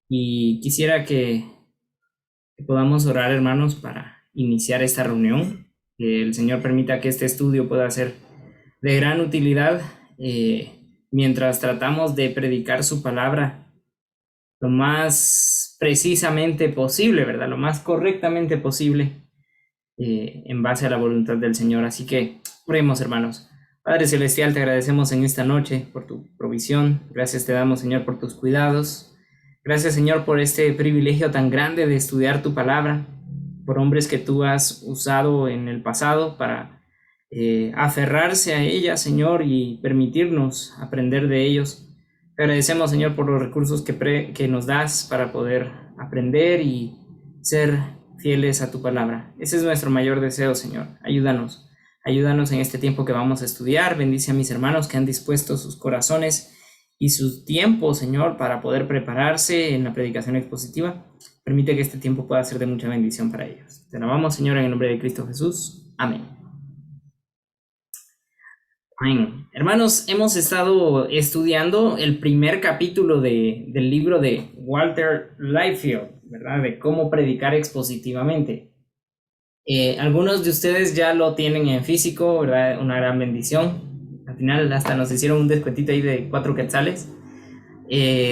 Y quisiera que podamos orar, hermanos, para iniciar esta reunión. Que el Señor permita que este estudio pueda ser de gran utilidad mientras tratamos de predicar su palabra lo más precisamente posible, ¿verdad? Lo más correctamente posible en base a la voluntad del Señor. Así que oremos, hermanos. Padre Celestial, te agradecemos en esta noche por tu provisión. Gracias te damos, Señor, por tus cuidados. Gracias, Señor, por este privilegio tan grande de estudiar tu palabra, por hombres que tú has usado en el pasado para aferrarse a ella, Señor, y permitirnos aprender de ellos. Te agradecemos, Señor, por los recursos que nos das para poder aprender y ser fieles a tu palabra. Ese es nuestro mayor deseo, Señor. Ayúdanos. Ayúdanos en este tiempo que vamos a estudiar. Bendice a mis hermanos que han dispuesto sus corazones y su tiempo, Señor, para poder prepararse en la predicación expositiva. Permite que este tiempo pueda ser de mucha bendición para ellos. Te alabamos, Señor, en el nombre de Cristo Jesús. Amén. Amén. Hermanos, hemos estado estudiando el primer capítulo del libro de Walter Liefeld, ¿verdad? De cómo predicar expositivamente. Algunos de ustedes ya lo tienen en físico, ¿verdad? Una gran bendición. Al final hasta nos hicieron un descuentito ahí de 4 quetzales.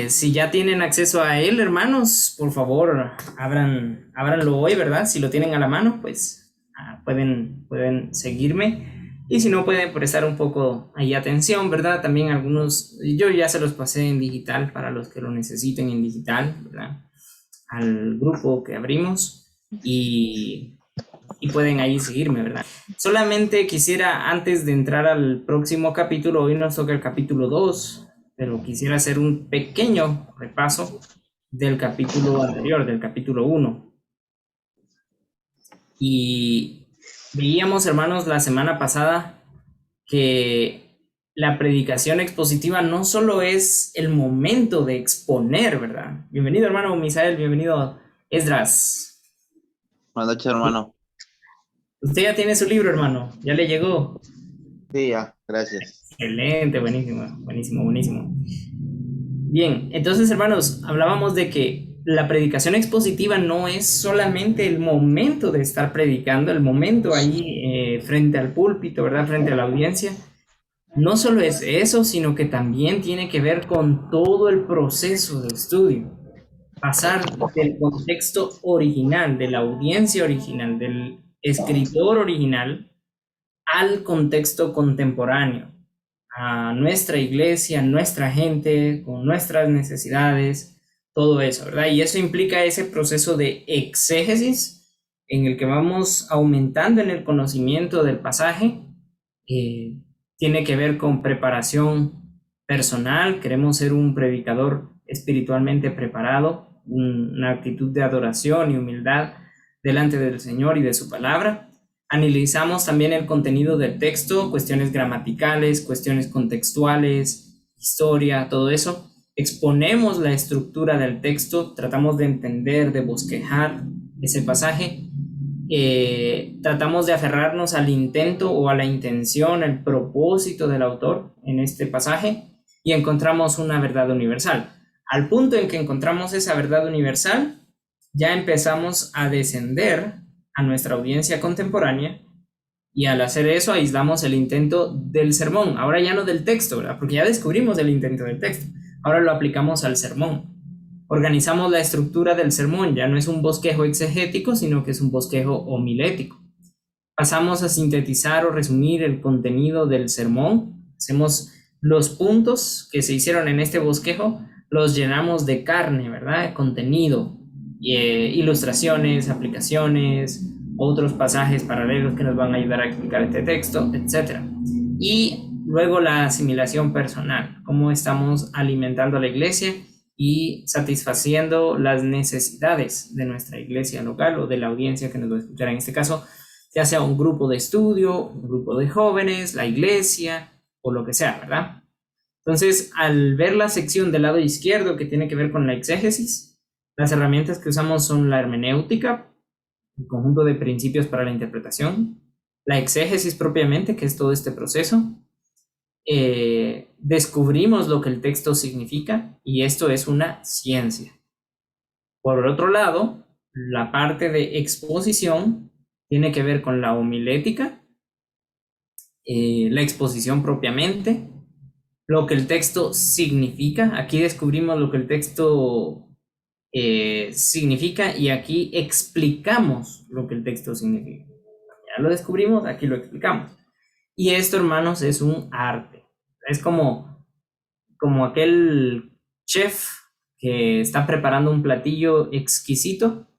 Si ya tienen acceso a él, hermanos, por favor, ábranlo hoy, ¿verdad? Si lo tienen a la mano, pues pueden seguirme. Y si no, pueden prestar un poco ahí atención, ¿verdad? También algunos, yo ya se los pasé en digital para los que lo necesiten en digital, ¿verdad? Al grupo que abrimos y pueden ahí seguirme, ¿verdad? Solamente quisiera, antes de entrar al próximo capítulo, hoy nos toca el capítulo 2, pero quisiera hacer un pequeño repaso del capítulo anterior, del capítulo 1. Y veíamos, hermanos, la semana pasada que la predicación expositiva no solo es el momento de exponer, ¿verdad? Bienvenido, hermano Misael, bienvenido, Esdras. Buenas noches, hermano. Usted ya tiene su libro, hermano, ya le llegó. Sí, ya, gracias. Excelente, buenísimo, buenísimo, buenísimo. Bien, entonces, hermanos, hablábamos de que la predicación expositiva no es solamente el momento de estar predicando, el momento ahí frente al púlpito, ¿verdad? Frente a la audiencia. No solo es eso, sino que también tiene que ver con todo el proceso de estudio. Pasar del contexto original, de la audiencia original, del escritor original, al contexto contemporáneo, a nuestra iglesia, nuestra gente, con nuestras necesidades, todo eso, ¿verdad? Y eso implica ese proceso de exégesis en el que vamos aumentando en el conocimiento del pasaje. Tiene que ver con preparación personal, queremos ser un predicador espiritualmente preparado, una actitud de adoración y humildad delante del Señor y de su palabra. Analizamos también el contenido del texto, cuestiones gramaticales, cuestiones contextuales, historia, todo eso. Exponemos la estructura del texto, tratamos de entender, de bosquejar ese pasaje. Tratamos de aferrarnos al intento o a la intención, el propósito del autor en este pasaje y encontramos una verdad universal. Al punto en que encontramos esa verdad universal, ya empezamos a descender a nuestra audiencia contemporánea y al hacer eso aislamos el intento del sermón, ahora ya no del texto, ¿verdad? Porque ya descubrimos el intento del texto, ahora lo aplicamos al sermón. Organizamos la estructura del sermón, ya no es un bosquejo exegético, sino que es un bosquejo homilético. Pasamos a sintetizar o resumir el contenido del sermón, hacemos los puntos que se hicieron en este bosquejo, los llenamos de carne, ¿verdad? De contenido, ilustraciones, aplicaciones, otros pasajes paralelos que nos van a ayudar a explicar este texto, etcétera. Y luego la asimilación personal, cómo estamos alimentando a la iglesia y satisfaciendo las necesidades de nuestra iglesia local o de la audiencia que nos va a escuchar en este caso, ya sea un grupo de estudio, un grupo de jóvenes, la iglesia o lo que sea, ¿verdad? Entonces, al ver la sección del lado izquierdo que tiene que ver con la exégesis, las herramientas que usamos son la hermenéutica, el conjunto de principios para la interpretación, la exégesis propiamente, que es todo este proceso. Descubrimos lo que el texto significa y esto es una ciencia. Por otro lado, la parte de exposición tiene que ver con la homilética, la exposición propiamente, lo que el texto significa. Aquí descubrimos lo que el texto significa y aquí explicamos lo que el texto significa. Ya lo descubrimos, aquí lo explicamos. Y esto, hermanos, es un arte. Es como aquel chef que está preparando un platillo exquisito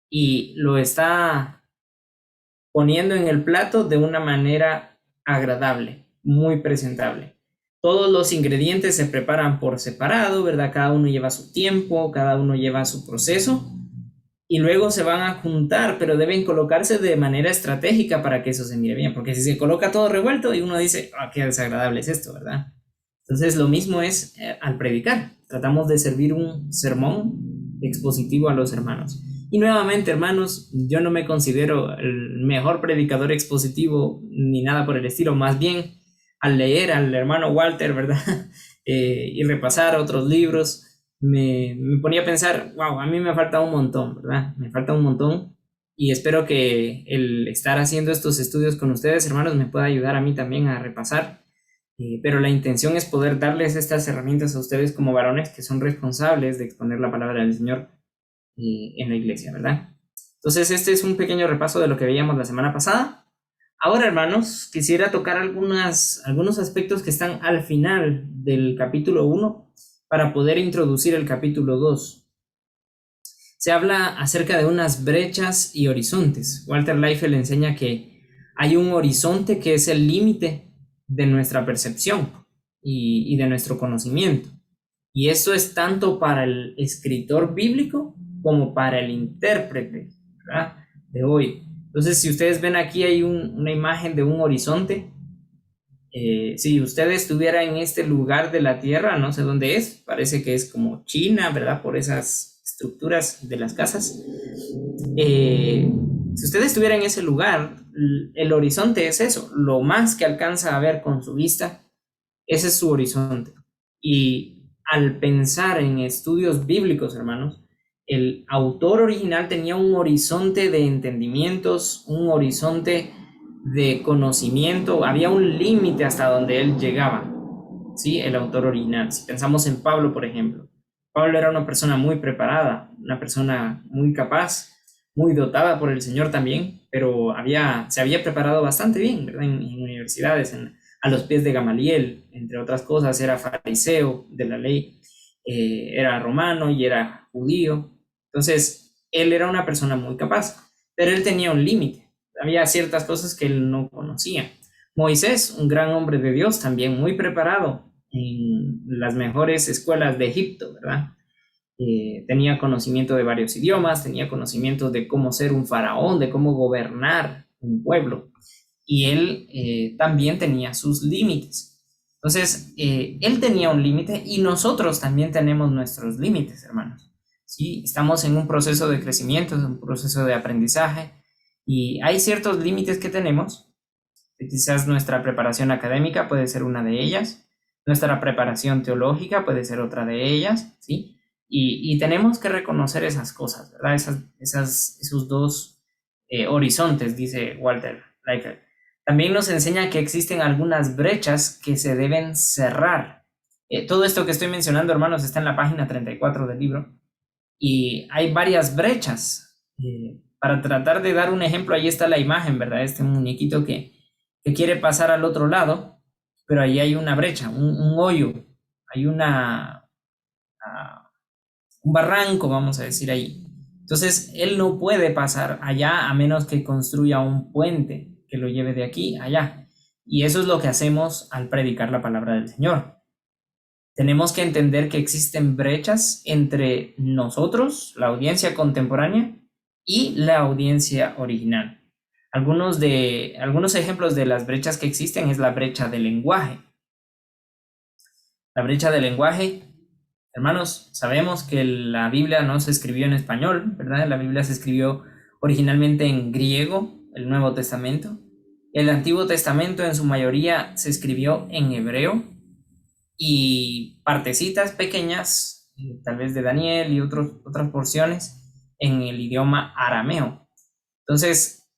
y lo está poniendo en el plato de una manera agradable, muy presentable. Todos los ingredientes se preparan por separado, ¿verdad? Cada uno lleva su tiempo, cada uno lleva su proceso y luego se van a juntar, pero deben colocarse de manera estratégica para que eso se mire bien, porque si se coloca todo revuelto y uno dice, ah, qué desagradable es esto, ¿verdad? Entonces lo mismo es al predicar. Tratamos de servir un sermón expositivo a los hermanos. Y nuevamente, hermanos, yo no me considero el mejor predicador expositivo ni nada por el estilo. Más bien, al leer al hermano Walter, ¿verdad? Y repasar otros libros, me ponía a pensar, wow, a mí me falta un montón, ¿verdad? Me falta un montón. Y espero que el estar haciendo estos estudios con ustedes, hermanos, me pueda ayudar a mí también a repasar. Pero la intención es poder darles estas herramientas a ustedes como varones que son responsables de exponer la palabra del Señor en la iglesia, ¿verdad? Entonces, este es un pequeño repaso de lo que veíamos la semana pasada. Ahora, hermanos, quisiera tocar algunos aspectos que están al final del capítulo 1 para poder introducir el capítulo 2. Se habla acerca de unas brechas y horizontes. Walter Liefeld enseña que hay un horizonte que es el límite de nuestra percepción y de nuestro conocimiento. Y esto es tanto para el escritor bíblico como para el intérprete, ¿verdad?, de hoy. Entonces, si ustedes ven aquí hay una imagen de un horizonte. Si usted estuviera en este lugar de la Tierra, no sé dónde es, parece que es como China, ¿verdad?, por esas estructuras de las casas. Si usted estuviera en ese lugar, el horizonte es eso, lo más que alcanza a ver con su vista, ese es su horizonte. Y al pensar en estudios bíblicos, hermanos, el autor original tenía un horizonte de entendimientos, un horizonte de conocimiento, había un límite hasta donde él llegaba, ¿sí? El autor original. Si pensamos en Pablo, por ejemplo, Pablo era una persona muy preparada, una persona muy capaz, muy dotada por el Señor también, pero se había preparado bastante bien, ¿verdad? En universidades, a los pies de Gamaliel, entre otras cosas, era fariseo de la ley, era romano y era judío. Entonces, él era una persona muy capaz, pero él tenía un límite. Había ciertas cosas que él no conocía. Moisés, un gran hombre de Dios, también muy preparado en las mejores escuelas de Egipto, ¿verdad? Tenía conocimiento de varios idiomas, tenía conocimiento de cómo ser un faraón, de cómo gobernar un pueblo. Y él también tenía sus límites. Entonces, él tenía un límite y nosotros también tenemos nuestros límites, hermanos. ¿Sí? Estamos en un proceso de crecimiento, en un proceso de aprendizaje y hay ciertos límites que tenemos. Quizás nuestra preparación académica puede ser una de ellas, nuestra preparación teológica puede ser otra de ellas, ¿sí? Y tenemos que reconocer esas cosas, ¿verdad? Esos dos horizontes, dice Walter Liefeld. También nos enseña que existen algunas brechas que se deben cerrar. Todo esto que estoy mencionando, hermanos, está en la página 34 del libro. Y hay varias brechas. Para tratar de dar un ejemplo, ahí está la imagen, ¿verdad? Este muñequito que quiere pasar al otro lado, pero ahí hay una brecha, un hoyo, hay un barranco, vamos a decir ahí. Entonces, él no puede pasar allá a menos que construya un puente que lo lleve de aquí a allá. Y eso es lo que hacemos al predicar la palabra del Señor. Tenemos que entender que existen brechas entre nosotros, la audiencia contemporánea, y la audiencia original. Algunos ejemplos de las brechas que existen es la brecha del lenguaje. La brecha del lenguaje, hermanos, sabemos que la Biblia no se escribió en español, ¿verdad? La Biblia se escribió originalmente en griego, el Nuevo Testamento. El Antiguo Testamento en su mayoría se escribió en hebreo y partecitas pequeñas tal vez de Daniel y otras porciones en el idioma arameo. Entonces,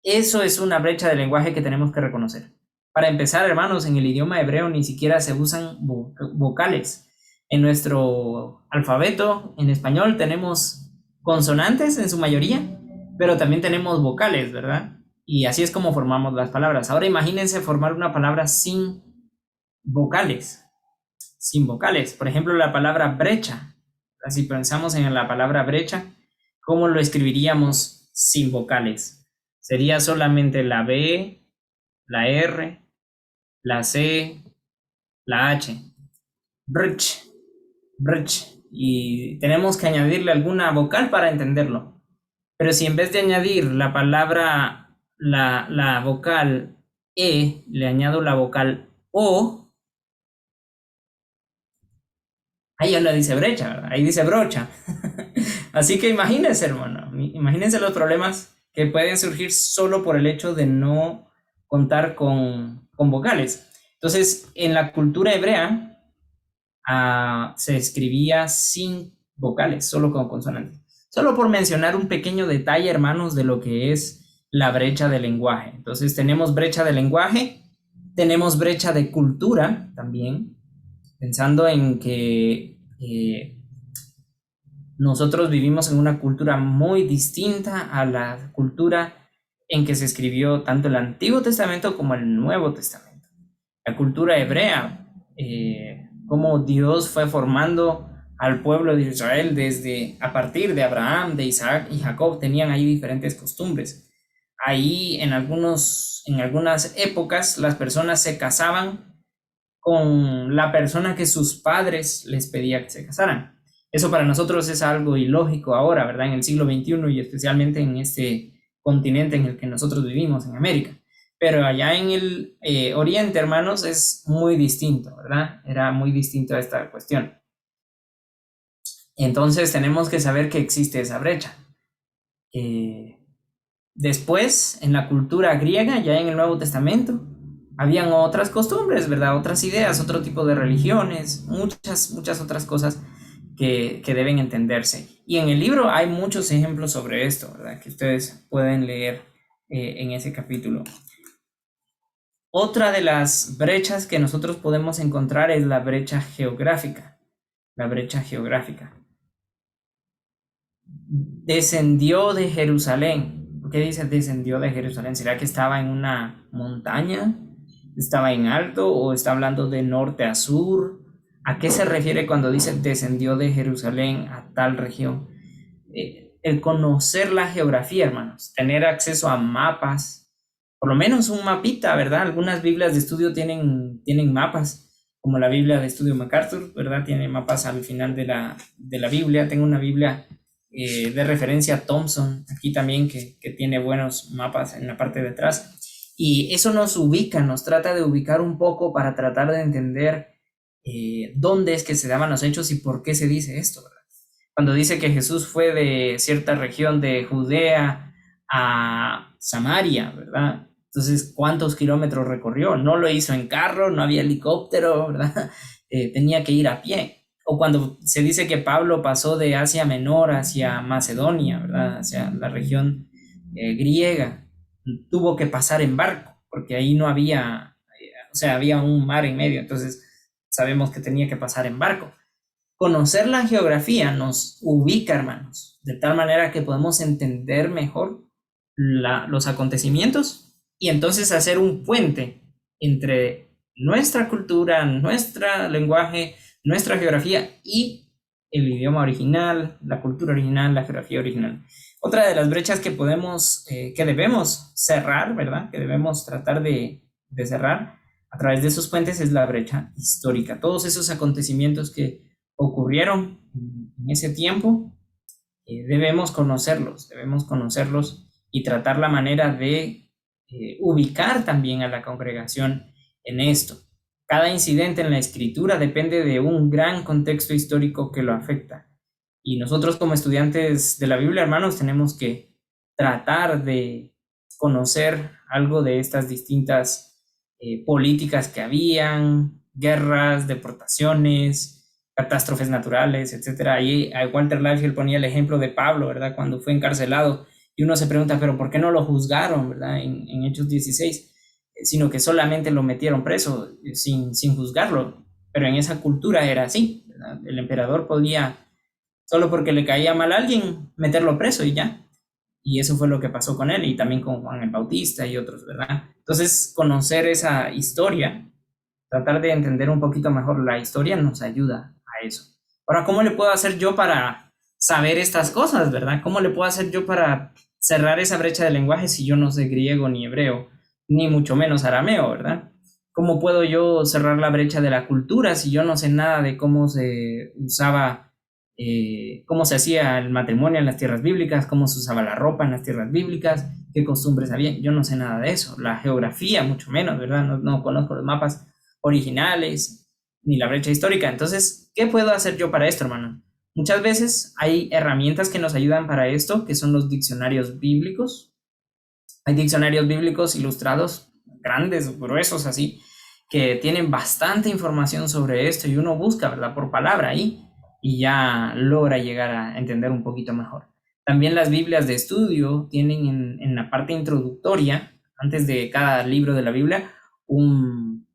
eso es una brecha de lenguaje que tenemos que reconocer. Para empezar, hermanos, en el idioma hebreo ni siquiera se usan vocales. En nuestro alfabeto, en español, tenemos consonantes en su mayoría, pero también tenemos vocales, ¿verdad? Y así es como formamos las palabras. Ahora imagínense formar una palabra sin vocales. Sin vocales. Por ejemplo, la palabra brecha. Si pensamos en la palabra brecha, ¿cómo lo escribiríamos sin vocales? Sería solamente la B, la R, la C, la H. Brech, brech. Y tenemos que añadirle alguna vocal para entenderlo. Pero si en vez de añadir la palabra, la vocal E, le añado la vocal O, ahí ya no dice brecha, ¿verdad? Ahí dice brocha. Así que imagínense, hermano, imagínense los problemas que pueden surgir solo por el hecho de no contar con vocales. Entonces, en la cultura hebrea se escribía sin vocales, solo con consonantes. Solo por mencionar un pequeño detalle, hermanos, de lo que es la brecha de lenguaje. Entonces, tenemos brecha de lenguaje, tenemos brecha de cultura también, pensando en que nosotros vivimos en una cultura muy distinta a la cultura en que se escribió tanto el Antiguo Testamento como el Nuevo Testamento. La cultura hebrea, cómo Dios fue formando al pueblo de Israel desde a partir de Abraham, de Isaac y Jacob, tenían ahí diferentes costumbres. Ahí en algunas épocas las personas se casaban con la persona que sus padres les pedía que se casaran. Eso para nosotros es algo ilógico ahora, ¿verdad? En el siglo XXI y especialmente en este continente en el que nosotros vivimos, en América. Pero allá en el Oriente, hermanos, es muy distinto, ¿verdad? Era muy distinto a esta cuestión. Entonces tenemos que saber que existe esa brecha. Después, en la cultura griega, ya en el Nuevo Testamento, habían otras costumbres, ¿verdad? Otras ideas, otro tipo de religiones, muchas otras cosas que deben entenderse. Y en el libro hay muchos ejemplos sobre esto, ¿verdad? Que ustedes pueden leer en ese capítulo. Otra de las brechas que nosotros podemos encontrar es la brecha geográfica. La brecha geográfica. Descendió de Jerusalén. ¿Por qué dice descendió de Jerusalén? ¿Será que estaba en una montaña? ¿Estaba en alto o está hablando de norte a sur? ¿A qué se refiere cuando dice descendió de Jerusalén a tal región? El conocer la geografía, hermanos, tener acceso a mapas, por lo menos un mapita, ¿verdad? Algunas Biblias de estudio tienen mapas, como la Biblia de estudio MacArthur, ¿verdad? Tiene mapas al final de la Biblia. Tengo una Biblia de referencia Thompson, aquí también, que tiene buenos mapas en la parte de atrás. Y eso nos ubica, nos trata de ubicar un poco para tratar de entender dónde es que se daban los hechos y por qué se dice esto, ¿verdad? Cuando dice que Jesús fue de cierta región de Judea a Samaria, ¿verdad? Entonces, ¿cuántos kilómetros recorrió? No lo hizo en carro, no había helicóptero, ¿verdad? Tenía que ir a pie. O cuando se dice que Pablo pasó de Asia Menor hacia Macedonia, ¿verdad? Hacia la región griega, tuvo que pasar en barco, porque ahí no había, o sea, había un mar en medio, entonces sabemos que tenía que pasar en barco. Conocer la geografía nos ubica, hermanos, de tal manera que podemos entender mejor los acontecimientos y entonces hacer un puente entre nuestra cultura, nuestro lenguaje, nuestra geografía y el idioma original, la cultura original, la geografía original. Otra de las brechas que debemos cerrar, ¿verdad? Que debemos tratar de cerrar a través de esos puentes es la brecha histórica. Todos esos acontecimientos que ocurrieron en ese tiempo, debemos conocerlos y tratar la manera de ubicar también a la congregación en esto. Cada incidente en la escritura depende de un gran contexto histórico que lo afecta. Y nosotros como estudiantes de la Biblia, hermanos, tenemos que tratar de conocer algo de estas distintas políticas que habían, guerras, deportaciones, catástrofes naturales, etcétera. Ahí a Walter Liefeld ponía el ejemplo de Pablo, ¿verdad? Cuando fue encarcelado y uno se pregunta, pero ¿por qué no lo juzgaron, ¿verdad? En Hechos 16, sino que solamente lo metieron preso sin juzgarlo. Pero en esa cultura era así, ¿verdad? El emperador podía, solo porque le caía mal a alguien, meterlo preso y ya. Y eso fue lo que pasó con él y también con Juan el Bautista y otros, ¿verdad? Entonces, conocer esa historia, tratar de entender un poquito mejor la historia nos ayuda a eso. Ahora, ¿cómo le puedo hacer yo para saber estas cosas, verdad? ¿Cómo le puedo hacer yo para cerrar esa brecha de lenguaje si yo no sé griego ni hebreo, ni mucho menos arameo, verdad? ¿Cómo puedo yo cerrar la brecha de la cultura si yo no sé nada de cómo se usaba, cómo se hacía el matrimonio en las tierras bíblicas, cómo se usaba la ropa en las tierras bíblicas, qué costumbres había? Yo no sé nada de eso. La geografía, mucho menos, ¿verdad? No conozco los mapas originales ni la brecha histórica. Entonces, ¿qué puedo hacer yo para esto, hermano? Muchas veces hay herramientas que nos ayudan para esto, que son los diccionarios bíblicos. Hay diccionarios bíblicos ilustrados, grandes, gruesos así, que tienen bastante información sobre esto y uno busca, ¿verdad? Por palabra ahí y ya logra llegar a entender un poquito mejor. También las Biblias de estudio tienen en la parte introductoria, antes de cada libro de la Biblia, un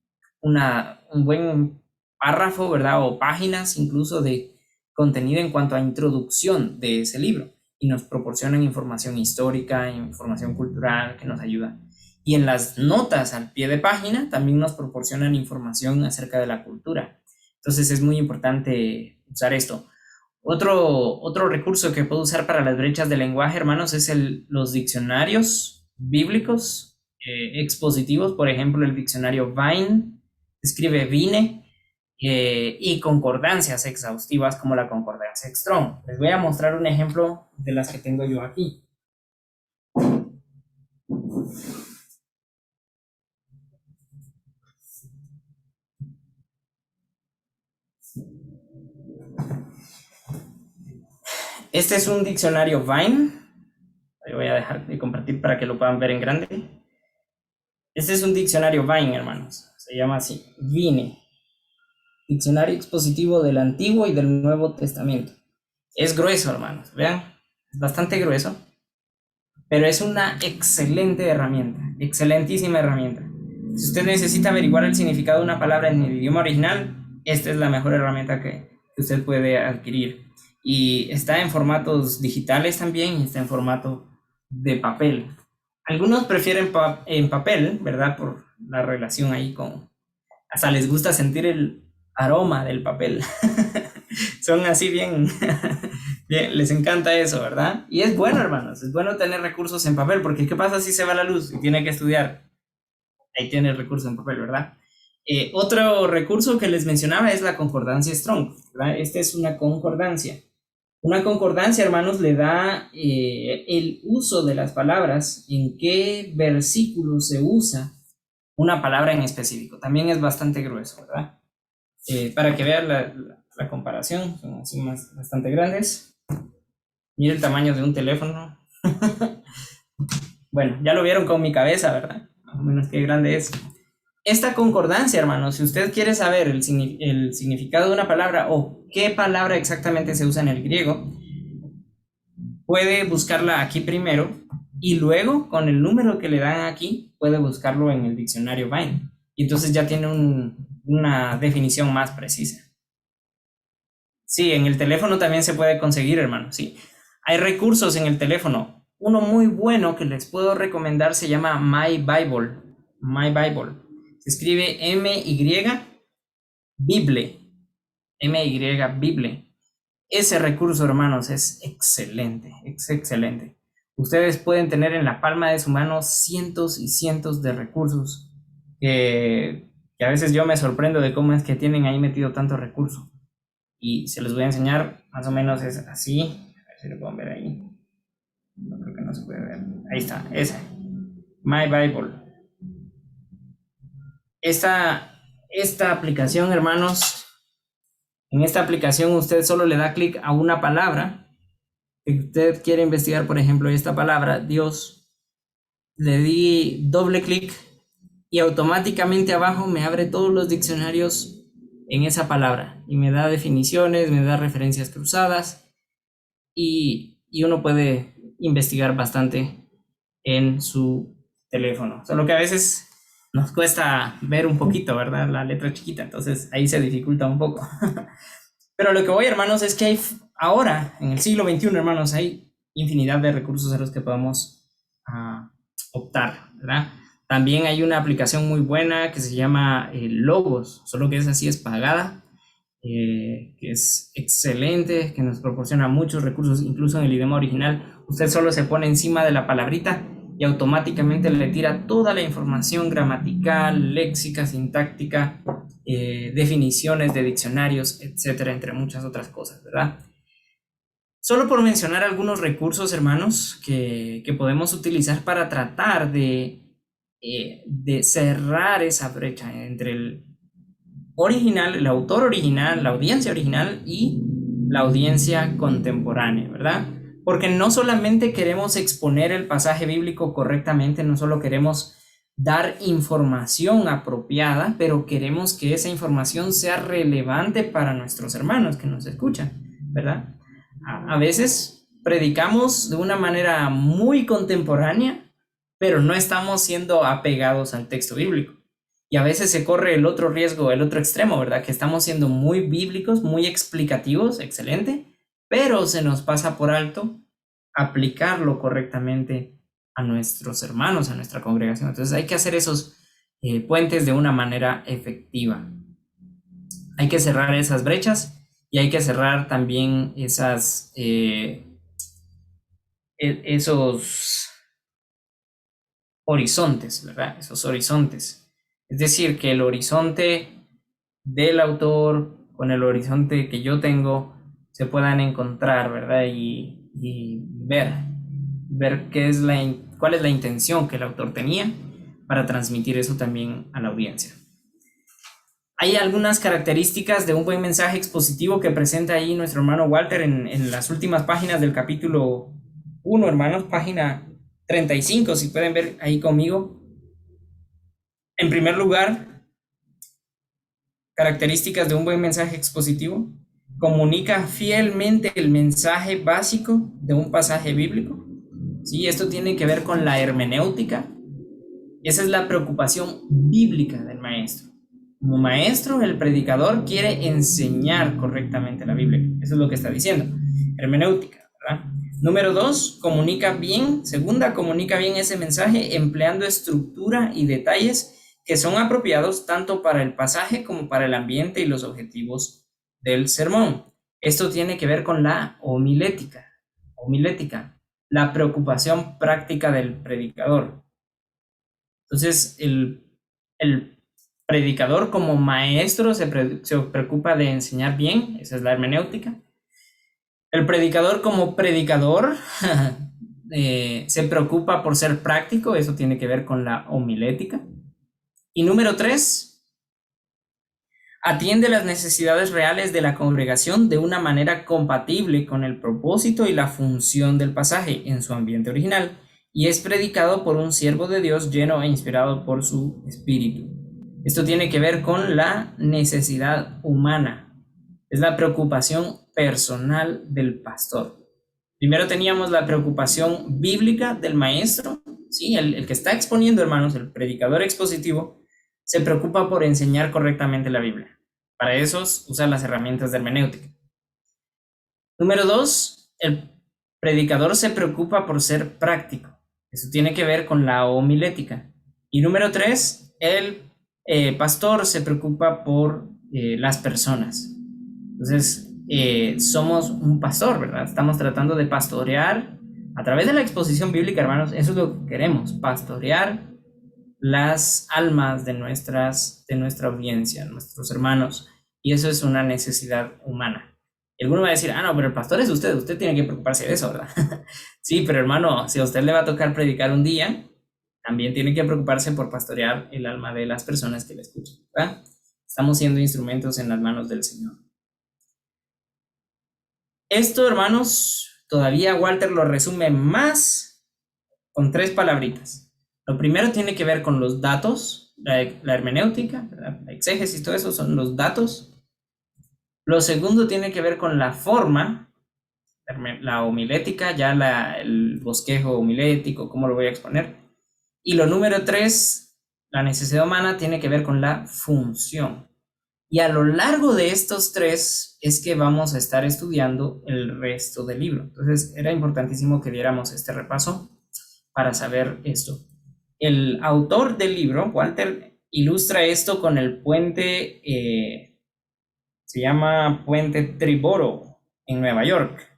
buen párrafo, ¿verdad? O páginas incluso de contenido en cuanto a introducción de ese libro y nos proporcionan información histórica, información cultural que nos ayuda. Y en las notas al pie de página también nos proporcionan información acerca de la cultura. Entonces es muy importante usar esto. Otro recurso que puedo usar para las brechas de lenguaje, hermanos, es los diccionarios bíblicos expositivos. Por ejemplo, el diccionario Vine, escribe Vine, y concordancias exhaustivas como la concordancia Strong. Les voy a mostrar un ejemplo de las que tengo yo aquí. Este es un diccionario Vine. Voy a dejar de compartir para que lo puedan ver en grande. Este es un diccionario Vine, hermanos. Se llama así, Vine. Diccionario expositivo del Antiguo y del Nuevo Testamento. Es grueso, hermanos. Vean, es bastante grueso. Pero es una excelente herramienta. Excelentísima herramienta. Si usted necesita averiguar el significado de una palabra en el idioma original, esta es la mejor herramienta que usted puede adquirir. Y está en formatos digitales también y está en formato de papel. Algunos prefieren en papel, ¿verdad? Por la relación ahí con... Hasta les gusta sentir el aroma del papel. Son así bien, bien, les encanta eso, ¿verdad? Y es bueno, hermanos, es bueno tener recursos en papel, porque ¿qué pasa si se va la luz y tiene que estudiar? Ahí tiene el recurso en papel, ¿verdad? Otro recurso que les mencionaba es la concordancia Strong, ¿verdad? Esta es una concordancia. Una concordancia, hermanos, le da el uso de las palabras, en qué versículo se usa una palabra en específico. También es bastante grueso, ¿verdad? Para que vean la comparación, son así bastante grandes. Mira el tamaño de un teléfono. Bueno, ya lo vieron con mi cabeza, ¿verdad? Más o menos qué grande es. Esta concordancia, hermanos, si usted quiere saber el significado de una palabra o qué palabra exactamente se usa en el griego, puede buscarla aquí primero y luego con el número que le dan aquí puede buscarlo en el diccionario Vine. Y entonces ya tiene una definición más precisa. Sí, en el teléfono también se puede conseguir, hermano, sí. Hay recursos en el teléfono. Uno muy bueno que les puedo recomendar se llama My Bible. My Bible. Se escribe Bible. Bible. Ese recurso, hermanos, es excelente. Es excelente. Ustedes pueden tener en la palma de su mano cientos y cientos de recursos que a veces yo me sorprendo de cómo es que tienen ahí metido tanto recurso. Y se los voy a enseñar, más o menos es así. A ver si lo pueden ver ahí. No creo que no se puede ver. Ahí está, ese. My Bible. Esta aplicación, hermanos, en esta aplicación usted solo le da clic a una palabra que usted quiere investigar, por ejemplo, esta palabra, Dios. Le di doble clic y automáticamente abajo me abre todos los diccionarios en esa palabra y me da definiciones, me da referencias cruzadas y uno puede investigar bastante en su teléfono. Solo que a veces nos cuesta ver un poquito, ¿verdad? La letra chiquita, entonces ahí se dificulta un poco. Pero lo que voy, hermanos, es que hay ahora, en el siglo XXI, hermanos, hay infinidad de recursos a los que podemos optar, ¿verdad? También hay una aplicación muy buena que se llama Logos, solo que esa sí es pagada, que es excelente, que nos proporciona muchos recursos, incluso en el idioma original. Usted solo se pone encima de la palabrita y automáticamente le tira toda la información gramatical, léxica, sintáctica, definiciones de diccionarios, etcétera, entre muchas otras cosas, ¿verdad? Solo por mencionar algunos recursos, hermanos, que podemos utilizar para tratar de cerrar esa brecha entre el original, el autor original, la audiencia original y la audiencia contemporánea, ¿verdad? Porque no solamente queremos exponer el pasaje bíblico correctamente, no solo queremos dar información apropiada, pero queremos que esa información sea relevante para nuestros hermanos que nos escuchan, ¿verdad? A veces predicamos de una manera muy contemporánea, pero no estamos siendo apegados al texto bíblico. Y a veces se corre el otro riesgo, el otro extremo, ¿verdad? Que estamos siendo muy bíblicos, muy explicativos, excelente, pero se nos pasa por alto aplicarlo correctamente a nuestros hermanos, a nuestra congregación. Entonces hay que hacer esos puentes de una manera efectiva. Hay que cerrar esas brechas y hay que cerrar también esos horizontes, ¿verdad? Esos horizontes. Es decir, que el horizonte del autor con el horizonte que yo tengo se puedan encontrar, ¿verdad? Y ver cuál es la intención que el autor tenía para transmitir eso también a la audiencia. Hay algunas características de un buen mensaje expositivo que presenta ahí nuestro hermano Walter en las últimas páginas del capítulo 1, hermanos, página 35, si pueden ver ahí conmigo. En primer lugar, características de un buen mensaje expositivo: comunica fielmente el mensaje básico de un pasaje bíblico. Sí, esto tiene que ver con la hermenéutica. Esa es la preocupación bíblica del maestro. Como maestro, el predicador quiere enseñar correctamente la Biblia. Eso es lo que está diciendo. Hermenéutica, ¿verdad? Número 2, comunica bien ese mensaje empleando estructura y detalles que son apropiados tanto para el pasaje como para el ambiente y los objetivos del sermón. Esto tiene que ver con la homilética, la preocupación práctica del predicador. Entonces, el predicador como maestro se preocupa de enseñar bien, esa es la hermenéutica. El predicador como predicador se preocupa por ser práctico, eso tiene que ver con la homilética. Y número 3, atiende las necesidades reales de la congregación de una manera compatible con el propósito y la función del pasaje en su ambiente original, y es predicado por un siervo de Dios lleno e inspirado por su espíritu. Esto tiene que ver con la necesidad humana, es la preocupación personal del pastor. Primero teníamos la preocupación bíblica del maestro, ¿sí? El que está exponiendo, hermanos, el predicador expositivo, se preocupa por enseñar correctamente la Biblia. Para eso usa las herramientas de hermenéutica. Número 2, el predicador se preocupa por ser práctico. Eso tiene que ver con la homilética. Y número 3, el pastor se preocupa por las personas. Entonces, somos un pastor, ¿verdad? Estamos tratando de pastorear a través de la exposición bíblica, hermanos. Eso es lo que queremos, pastorear las almas de nuestra audiencia, nuestros hermanos, y eso es una necesidad humana. Y alguno va a decir, no, pero el pastor es usted tiene que preocuparse de eso, ¿verdad? Sí, pero hermano, si a usted le va a tocar predicar un día, también tiene que preocuparse por pastorear el alma de las personas que le escuchan, ¿verdad? Estamos siendo instrumentos en las manos del Señor. Esto, hermanos, todavía Walter lo resume más con 3 palabritas. Lo primero tiene que ver con los datos, la hermenéutica, la exégesis, todo eso son los datos. Lo segundo tiene que ver con la forma, la homilética, ya el bosquejo homilético, cómo lo voy a exponer. Y lo número tres, la necesidad humana, tiene que ver con la función. Y a lo largo de estos tres es que vamos a estar estudiando el resto del libro. Entonces era importantísimo que diéramos este repaso para saber esto. El autor del libro, Walter, ilustra esto con el puente, se llama Puente Triboro en Nueva York.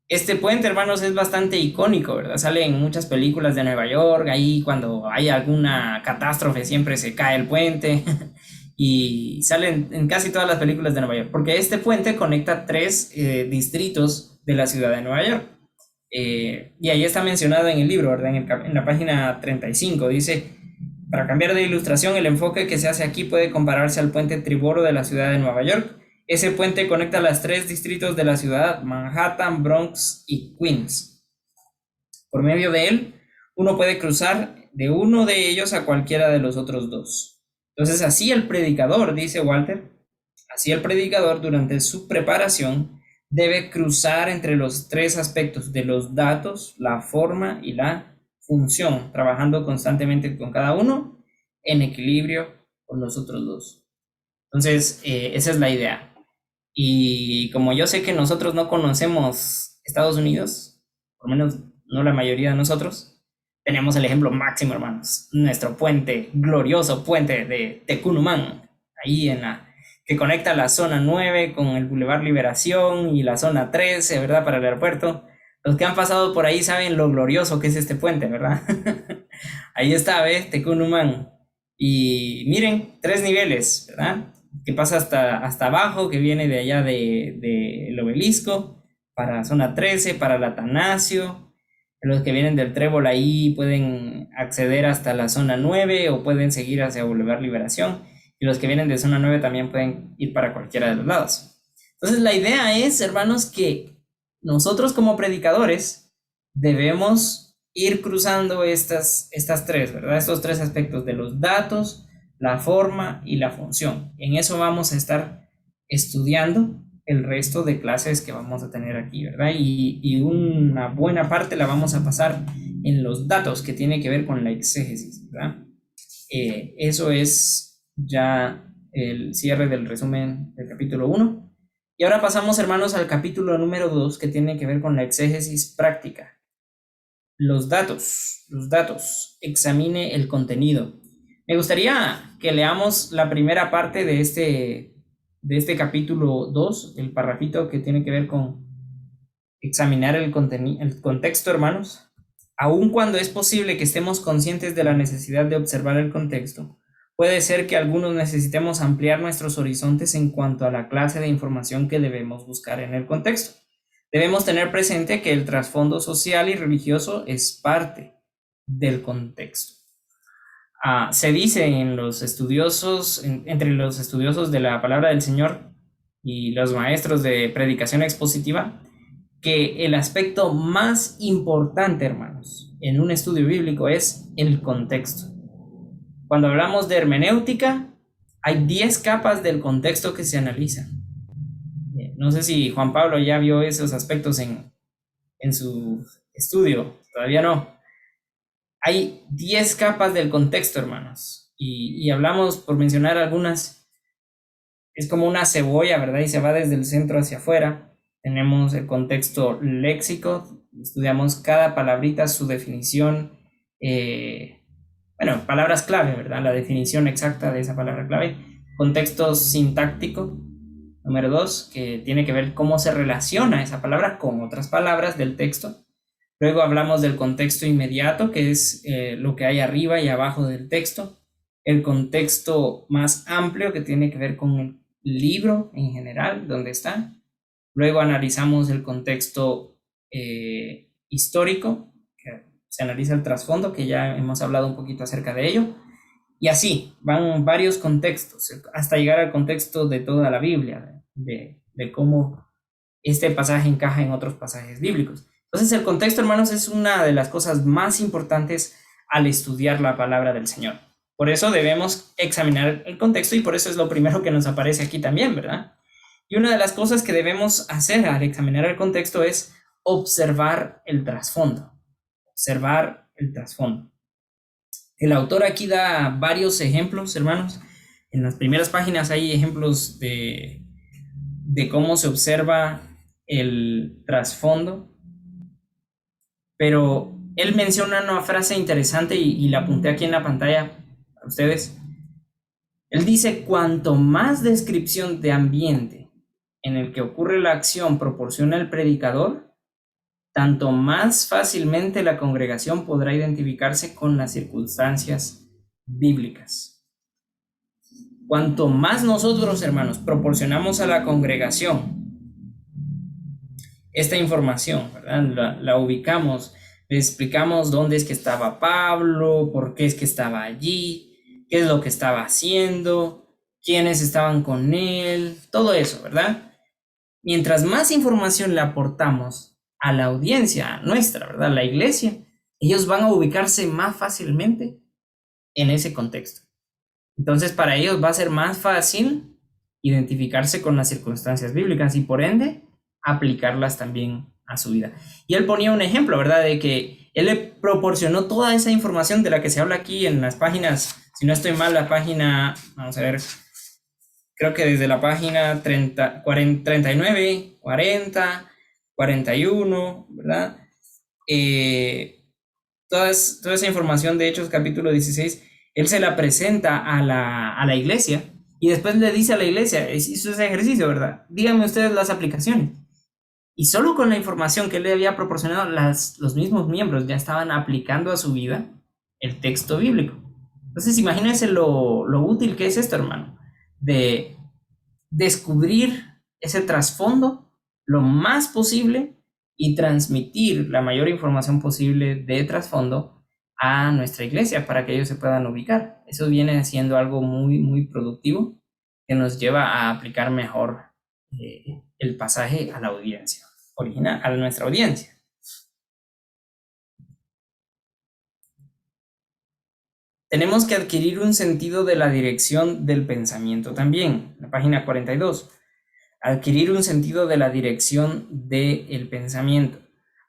Este puente, hermanos, es bastante icónico, ¿verdad? Sale en muchas películas de Nueva York, ahí cuando hay alguna catástrofe siempre se cae el puente y sale en casi todas las películas de Nueva York, porque este puente conecta tres distritos de la ciudad de Nueva York. Y ahí está mencionado en el libro, ¿verdad? En la página 35 dice, para cambiar de ilustración, el enfoque que se hace aquí puede compararse al puente Triboro de la ciudad de Nueva York. Ese puente conecta los tres distritos de la ciudad, Manhattan, Bronx y Queens. Por medio de él, uno puede cruzar de uno de ellos a cualquiera de los otros dos. Entonces, así el predicador, dice Walter, así el predicador durante su preparación debe cruzar entre los tres aspectos de los datos, la forma y la función, trabajando constantemente con cada uno en equilibrio con los otros dos. Entonces, esa es la idea. Y como yo sé que nosotros no conocemos Estados Unidos, por lo menos no la mayoría de nosotros, tenemos el ejemplo máximo, hermanos. Nuestro puente, glorioso puente de Tecunumán, ahí que conecta la zona 9 con el Boulevard Liberación y la zona 13, ¿verdad? Para el aeropuerto. Los que han pasado por ahí saben lo glorioso que es este puente, ¿verdad? Ahí está, ¿ves? Tecunumán. Y miren, 3 niveles, ¿verdad? Que pasa hasta abajo, que viene de allá del obelisco, para zona 13, para el Atanasio. Los que vienen del Trébol ahí pueden acceder hasta la zona 9 o pueden seguir hacia Boulevard Liberación. Y los que vienen de zona 9 también pueden ir para cualquiera de los lados. Entonces la idea es, hermanos, que nosotros como predicadores debemos ir cruzando estas tres, ¿verdad? Estos tres aspectos de los datos, la forma y la función. En eso vamos a estar estudiando el resto de clases que vamos a tener aquí, ¿verdad? Y una buena parte la vamos a pasar en los datos que tiene que ver con la exégesis, ¿verdad? Eso es ya el cierre del resumen del capítulo 1. Y ahora pasamos, hermanos, al capítulo número 2, que tiene que ver con la exégesis práctica. Los datos, examine el contenido. Me gustaría que leamos la primera parte de este capítulo 2, el parrafito que tiene que ver con examinar el contexto, hermanos. Aun cuando es posible que estemos conscientes de la necesidad de observar el contexto, puede ser que algunos necesitemos ampliar nuestros horizontes en cuanto a la clase de información que debemos buscar en el contexto. Debemos tener presente que el trasfondo social y religioso es parte del contexto. Se dice en los estudiosos, entre los estudiosos de la palabra del Señor y los maestros de predicación expositiva, que el aspecto más importante, hermanos, en un estudio bíblico es el contexto. Cuando hablamos de hermenéutica, hay 10 capas del contexto que se analizan. No sé si Juan Pablo ya vio esos aspectos en su estudio, todavía no. Hay 10 capas del contexto, hermanos, y hablamos, por mencionar algunas, es como una cebolla, ¿verdad? Y se va desde el centro hacia afuera. Tenemos el contexto léxico, estudiamos cada palabrita, su definición, palabras clave, ¿verdad? La definición exacta de esa palabra clave. Contexto sintáctico, número 2, que tiene que ver cómo se relaciona esa palabra con otras palabras del texto. Luego hablamos del contexto inmediato, que es lo que hay arriba y abajo del texto. El contexto más amplio, que tiene que ver con el libro en general, donde está. Luego analizamos el contexto histórico, que se analiza el trasfondo, que ya hemos hablado un poquito acerca de ello. Y así, van varios contextos, hasta llegar al contexto de toda la Biblia, de cómo este pasaje encaja en otros pasajes bíblicos. Entonces, el contexto, hermanos, es una de las cosas más importantes al estudiar la palabra del Señor. Por eso debemos examinar el contexto y por eso es lo primero que nos aparece aquí también, ¿verdad? Y una de las cosas que debemos hacer al examinar el contexto es observar el trasfondo. Observar el trasfondo. El autor aquí da varios ejemplos, hermanos. En las primeras páginas hay ejemplos de cómo se observa el trasfondo. Pero él menciona una frase interesante y la apunté aquí en la pantalla para ustedes. Él dice, cuanto más descripción de ambiente en el que ocurre la acción proporciona el predicador, tanto más fácilmente la congregación podrá identificarse con las circunstancias bíblicas. Cuanto más nosotros, hermanos, proporcionamos a la congregación esta información, ¿verdad? La ubicamos, le explicamos dónde es que estaba Pablo, por qué es que estaba allí, qué es lo que estaba haciendo, quiénes estaban con él, todo eso, ¿verdad? Mientras más información le aportamos a la audiencia nuestra, ¿verdad? La iglesia, ellos van a ubicarse más fácilmente en ese contexto. Entonces, para ellos va a ser más fácil identificarse con las circunstancias bíblicas y por ende aplicarlas también a su vida. Y él ponía un ejemplo, ¿verdad? De que él le proporcionó toda esa información de la que se habla aquí en las páginas, si no estoy mal, la página, vamos a ver, creo que desde la página 30, 40, 39, 40, 41, ¿verdad? Toda esa información de Hechos capítulo 16, él se la presenta a la iglesia y después le dice a la iglesia, hizo ese ejercicio, ¿verdad? Díganme ustedes las aplicaciones. Y solo con la información que él le había proporcionado, los mismos miembros ya estaban aplicando a su vida el texto bíblico. Entonces, imagínense lo útil que es esto, hermano, de descubrir ese trasfondo lo más posible y transmitir la mayor información posible de trasfondo a nuestra iglesia para que ellos se puedan ubicar. Eso viene siendo algo muy, muy productivo que nos lleva a aplicar mejor el pasaje a la audiencia original, a nuestra audiencia. Tenemos que adquirir un sentido de la dirección del pensamiento también, la página 42. Adquirir un sentido de la dirección del pensamiento.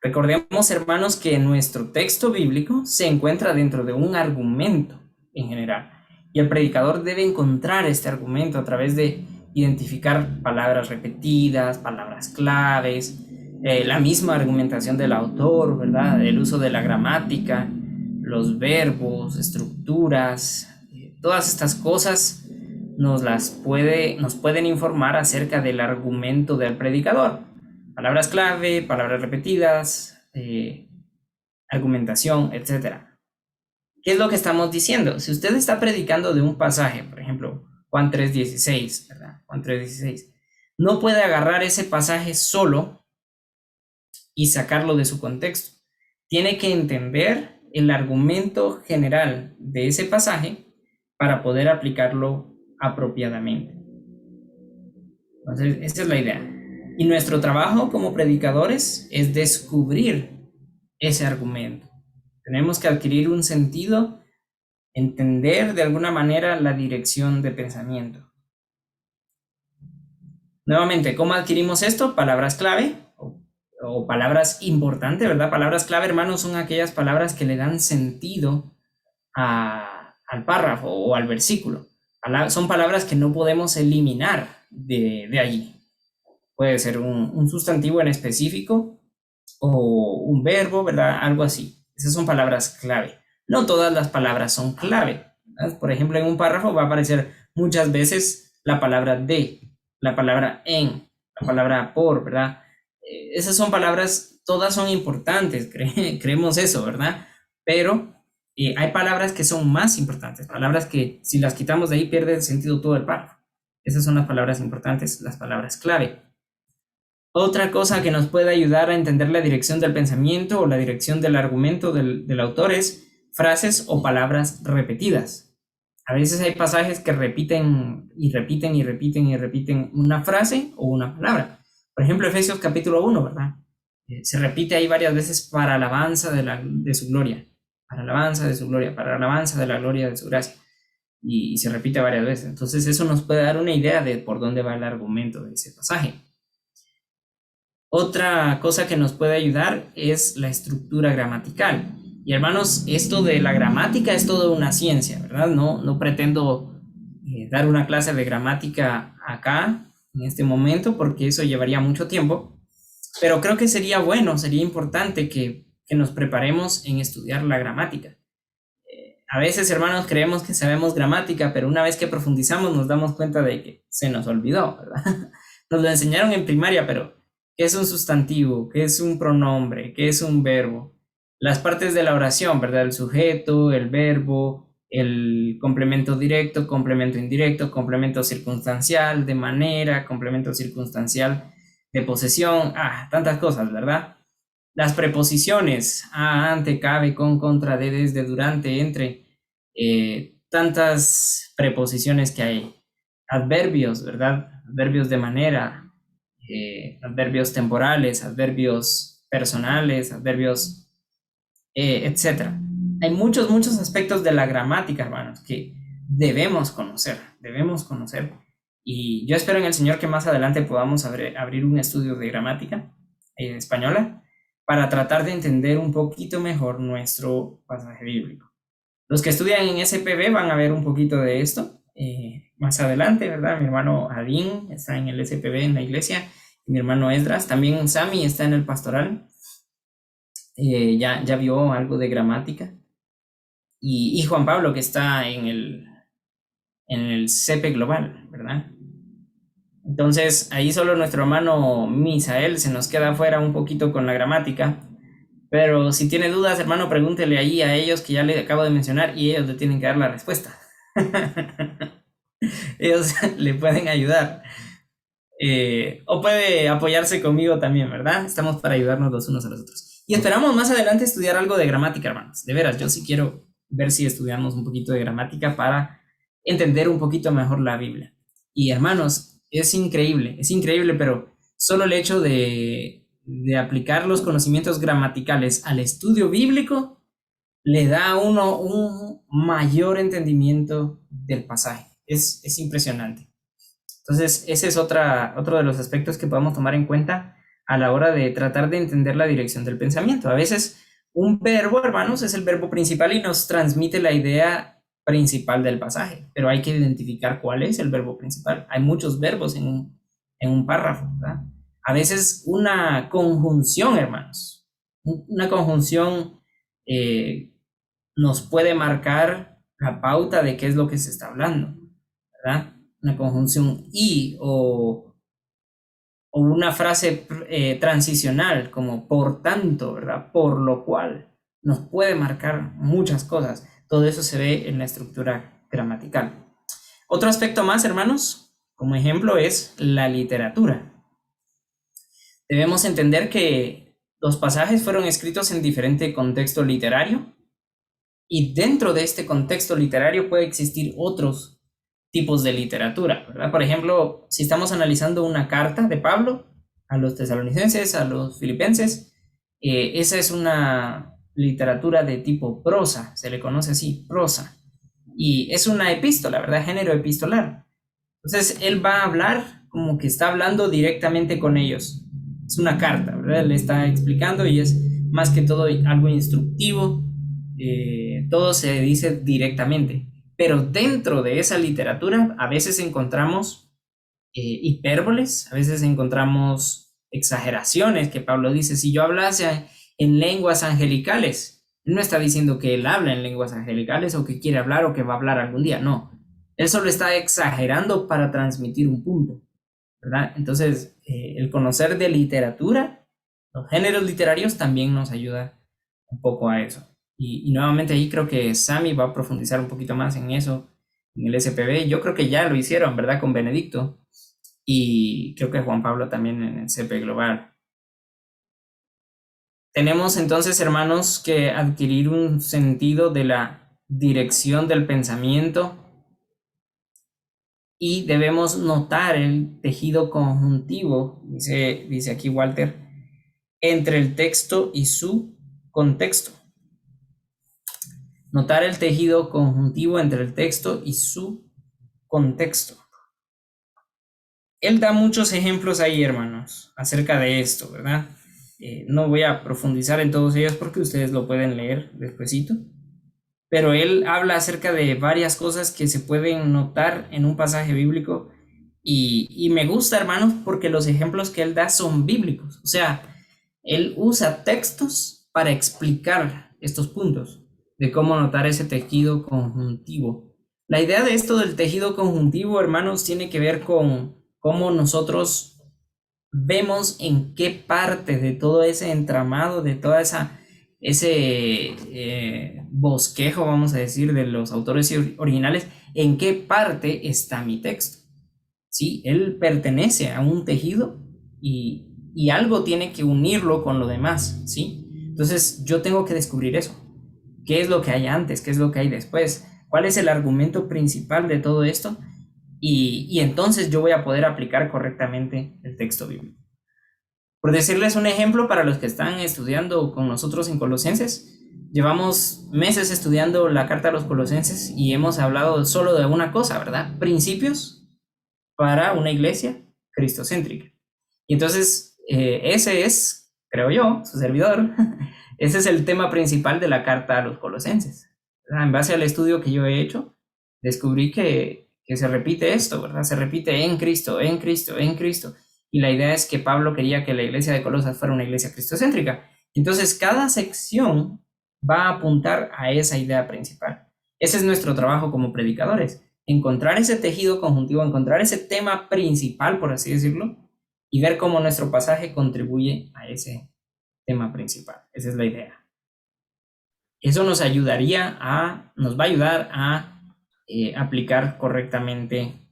Recordemos, hermanos, que nuestro texto bíblico se encuentra dentro de un argumento en general, y el predicador debe encontrar este argumento a través de identificar palabras repetidas, palabras claves, la misma argumentación del autor, ¿verdad? El uso de la gramática, los verbos, estructuras, todas estas cosas nos pueden informar acerca del argumento del predicador. Palabras clave, palabras repetidas, argumentación, etc. ¿Qué es lo que estamos diciendo? Si usted está predicando de un pasaje, por ejemplo, Juan 3:16, ¿verdad? Juan 3:16, no puede agarrar ese pasaje solo y sacarlo de su contexto. Tiene que entender el argumento general de ese pasaje para poder aplicarlo apropiadamente. Entonces, esa es la idea. Y nuestro trabajo como predicadores es descubrir ese argumento. Tenemos que adquirir un sentido, entender de alguna manera la dirección de pensamiento. Nuevamente, ¿cómo adquirimos esto? Palabras clave o palabras importantes, ¿verdad? Palabras clave, hermanos, son aquellas palabras que le dan sentido al párrafo o al versículo. Son palabras que no podemos eliminar de allí. Puede ser un sustantivo en específico o un verbo, ¿verdad? Algo así. Esas son palabras clave. No todas las palabras son clave, ¿verdad? Por ejemplo, en un párrafo va a aparecer muchas veces la palabra de, la palabra en, la palabra por, ¿verdad? Esas son palabras, todas son importantes, creemos eso, ¿verdad? Pero hay palabras que son más importantes, palabras que si las quitamos de ahí pierde el sentido todo el párrafo. Esas son las palabras importantes, las palabras clave. Otra cosa que nos puede ayudar a entender la dirección del pensamiento o la dirección del argumento del autor es frases o palabras repetidas. A veces hay pasajes que repiten y repiten y repiten y repiten una frase o una palabra. Por ejemplo, Efesios capítulo 1, ¿verdad? Se repite ahí varias veces para alabanza de su gloria, para alabanza de su gloria, para alabanza de la gloria de su gracia. y se repite varias veces. Entonces eso nos puede dar una idea de por dónde va el argumento de ese pasaje. Otra cosa que nos puede ayudar es la estructura gramatical. Y hermanos, esto de la gramática es toda una ciencia, ¿verdad? No pretendo dar una clase de gramática acá, en este momento, porque eso llevaría mucho tiempo. Pero creo que sería bueno, sería importante que nos preparemos en estudiar la gramática. A veces, hermanos, creemos que sabemos gramática, pero una vez que profundizamos nos damos cuenta de que se nos olvidó, ¿verdad? Nos lo enseñaron en primaria, pero ¿qué es un sustantivo? ¿Qué es un pronombre? ¿Qué es un verbo? Las partes de la oración, ¿verdad? El sujeto, el verbo, el complemento directo, complemento indirecto, complemento circunstancial de manera, complemento circunstancial de posesión, tantas cosas, ¿verdad? Las preposiciones, ante, cabe, con, contra, de, desde, durante, entre, tantas preposiciones que hay. Adverbios, ¿verdad? Adverbios de manera, adverbios temporales, adverbios personales, adverbios, etcétera. Hay muchos aspectos de la gramática, hermanos, que debemos conocer. Y yo espero en el Señor que más adelante podamos abrir un estudio de gramática española para tratar de entender un poquito mejor nuestro pasaje bíblico. Los que estudian en SPB van a ver un poquito de esto más adelante, ¿verdad? Mi hermano Adín está en el SPB en la iglesia, y mi hermano Esdras, también Sammy está en el pastoral, ya vio algo de gramática, y Juan Pablo que está en el CP Global, ¿verdad? Entonces ahí solo nuestro hermano Misael se nos queda afuera un poquito con la gramática, pero si tiene dudas, hermano, pregúntele ahí a ellos que ya le acabo de mencionar y ellos le tienen que dar la respuesta. Ellos le pueden ayudar. O puede apoyarse conmigo también, ¿verdad? Estamos para ayudarnos los unos a los otros. Y esperamos más adelante estudiar algo de gramática, hermanos. De veras, yo sí quiero ver si estudiamos un poquito de gramática para entender un poquito mejor la Biblia. Y hermanos, es increíble, pero solo el hecho de aplicar los conocimientos gramaticales al estudio bíblico le da a uno un mayor entendimiento del pasaje. Es impresionante. Entonces, ese es otro de los aspectos que podemos tomar en cuenta a la hora de tratar de entender la dirección del pensamiento. A veces un verbo, hermanos, es el verbo principal y nos transmite la idea principal del pasaje, pero hay que identificar cuál es el verbo principal. Hay muchos verbos en un párrafo, ¿verdad? A veces una conjunción, hermanos, una conjunción nos puede marcar la pauta de qué es lo que se está hablando, ¿verdad? Una conjunción y o una frase transicional como por tanto, ¿verdad? Por lo cual nos puede marcar muchas cosas. Todo eso se ve en la estructura gramatical. Otro aspecto más, hermanos, como ejemplo, es la literatura. Debemos entender que los pasajes fueron escritos en diferente contexto literario y dentro de este contexto literario puede existir otros tipos de literatura, ¿verdad? Por ejemplo, si estamos analizando una carta de Pablo a los tesalonicenses, a los filipenses, esa es una literatura de tipo prosa, se le conoce así, prosa, y es una epístola, ¿verdad? Género epistolar. Entonces, él va a hablar como que está hablando directamente con ellos. Es una carta, ¿verdad? Le está explicando y es más que todo algo instructivo. Todo se dice directamente. Pero dentro de esa literatura a veces encontramos hipérboles, a veces encontramos exageraciones que Pablo dice, si yo hablase en lenguas angelicales, él no está diciendo que él habla en lenguas angelicales o que quiere hablar o que va a hablar algún día, no. Él solo está exagerando para transmitir un punto, ¿verdad? Entonces, el conocer de literatura, los géneros literarios también nos ayuda un poco a eso. Y nuevamente ahí creo que Sammy va a profundizar un poquito más en eso, en el SPB. Yo creo que ya lo hicieron, ¿verdad? Con Benedicto. Y creo que Juan Pablo también en el CP Global. Tenemos entonces, hermanos, que adquirir un sentido de la dirección del pensamiento y debemos notar el tejido conjuntivo, dice aquí Walter, entre el texto y su contexto. Notar el tejido conjuntivo entre el texto y su contexto. Él da muchos ejemplos ahí, hermanos, acerca de esto, ¿verdad? No voy a profundizar en todos ellos porque ustedes lo pueden leer despuesito, pero él habla acerca de varias cosas que se pueden notar en un pasaje bíblico y me gusta, hermanos, porque los ejemplos que él da son bíblicos, o sea, él usa textos para explicar estos puntos de cómo notar ese tejido conjuntivo. La idea de esto del tejido conjuntivo, hermanos, tiene que ver con cómo nosotros vemos en qué parte de todo ese entramado, de toda ese bosquejo, vamos a decir, de los autores originales, en qué parte está mi texto. ¿Sí? Él pertenece a un tejido y algo tiene que unirlo con lo demás, ¿sí? Entonces yo tengo que descubrir eso. ¿Qué es lo que hay antes? ¿Qué es lo que hay después? ¿Cuál es el argumento principal de todo esto? Y entonces yo voy a poder aplicar correctamente el texto bíblico. Por decirles un ejemplo para los que están estudiando con nosotros en Colosenses, llevamos meses estudiando la carta a los Colosenses y hemos hablado solo de una cosa, ¿verdad? Principios para una iglesia cristocéntrica. Y entonces ese es, creo yo, su servidor, ese es el tema principal de la carta a los Colosenses. En base al estudio que yo he hecho, descubrí que se repite esto, ¿verdad? Se repite en Cristo, en Cristo, en Cristo. Y la idea es que Pablo quería que la iglesia de Colosas fuera una iglesia cristocéntrica. Entonces, cada sección va a apuntar a esa idea principal. Ese es nuestro trabajo como predicadores, encontrar ese tejido conjuntivo, encontrar ese tema principal, por así decirlo, y ver cómo nuestro pasaje contribuye a ese tema principal. Esa es la idea. Eso nos va a ayudar a aplicar correctamente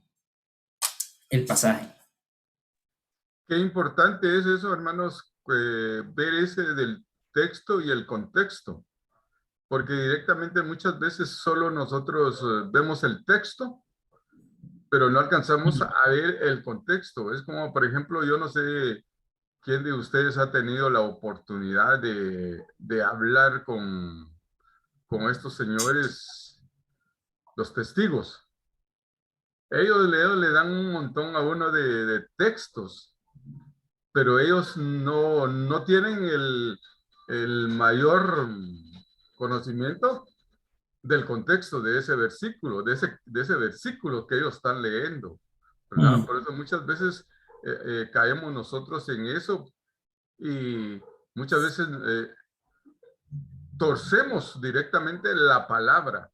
el pasaje. Qué importante es eso, hermanos, ver ese del texto y el contexto, porque directamente muchas veces solo nosotros vemos el texto, pero no alcanzamos a ver el contexto. Es como, por ejemplo, yo no sé quién de ustedes ha tenido la oportunidad de hablar con estos señores, los testigos. Ellos le dan un montón a uno de textos, pero ellos no tienen el mayor conocimiento del contexto de ese versículo, de ese versículo que ellos están leyendo, ¿verdad? Por eso muchas veces caemos nosotros en eso y muchas veces torcemos directamente la palabra,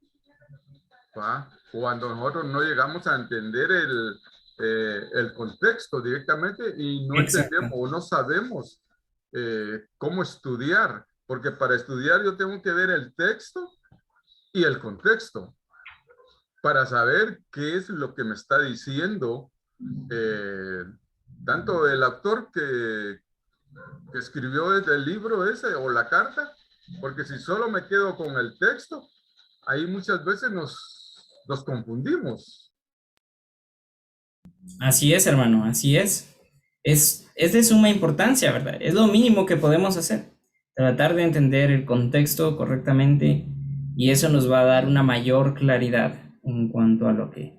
¿va? Cuando nosotros no llegamos a entender el contexto directamente y no entendemos o no sabemos cómo estudiar, porque para estudiar yo tengo que ver el texto y el contexto para saber qué es lo que me está diciendo tanto el autor que escribió el libro ese o la carta, porque si solo me quedo con el texto, ahí muchas veces nos confundimos. Así es, hermano, así es. Es de suma importancia, ¿verdad? Es lo mínimo que podemos hacer. Tratar de entender el contexto correctamente y eso nos va a dar una mayor claridad en cuanto a lo que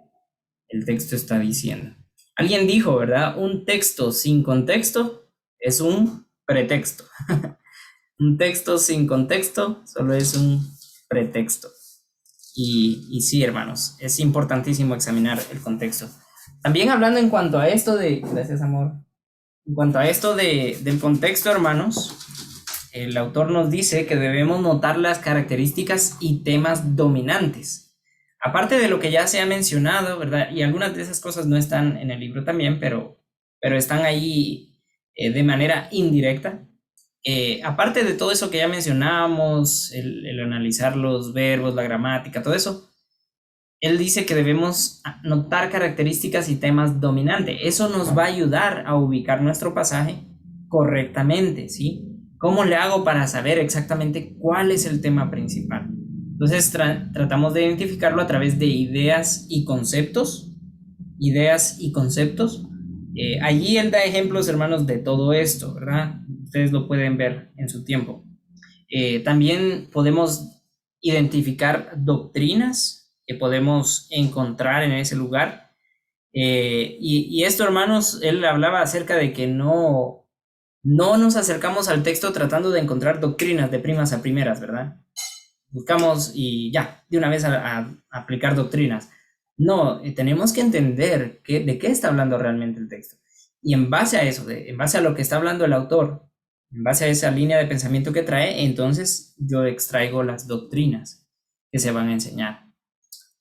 el texto está diciendo. Alguien dijo, ¿verdad? Un texto sin contexto es un pretexto. Un texto sin contexto solo es un pretexto. Y sí, hermanos, es importantísimo examinar el contexto. También hablando en cuanto a esto gracias, amor. En cuanto a esto del contexto, hermanos, el autor nos dice que debemos notar las características y temas dominantes. Aparte de lo que ya se ha mencionado, ¿verdad? Y algunas de esas cosas no están en el libro también, pero están ahí de manera indirecta. Aparte de todo eso que ya mencionamos, el analizar los verbos, la gramática, todo eso, él dice que debemos notar características y temas dominantes. Eso nos va a ayudar a ubicar nuestro pasaje correctamente, ¿sí? ¿Cómo le hago para saber exactamente cuál es el tema principal? Entonces tratamos de identificarlo a través de ideas y conceptos. Allí él da ejemplos, hermanos, de todo esto, ¿verdad? Ustedes lo pueden ver en su tiempo. También podemos identificar doctrinas que podemos encontrar en ese lugar. Y esto, hermanos, él hablaba acerca de que no nos acercamos al texto tratando de encontrar doctrinas de primas a primeras, ¿verdad? Buscamos y ya, de una vez a aplicar doctrinas. No, tenemos que entender de qué está hablando realmente el texto. Y en base a eso, en base a lo que está hablando el autor, en base a esa línea de pensamiento que trae, entonces yo extraigo las doctrinas que se van a enseñar.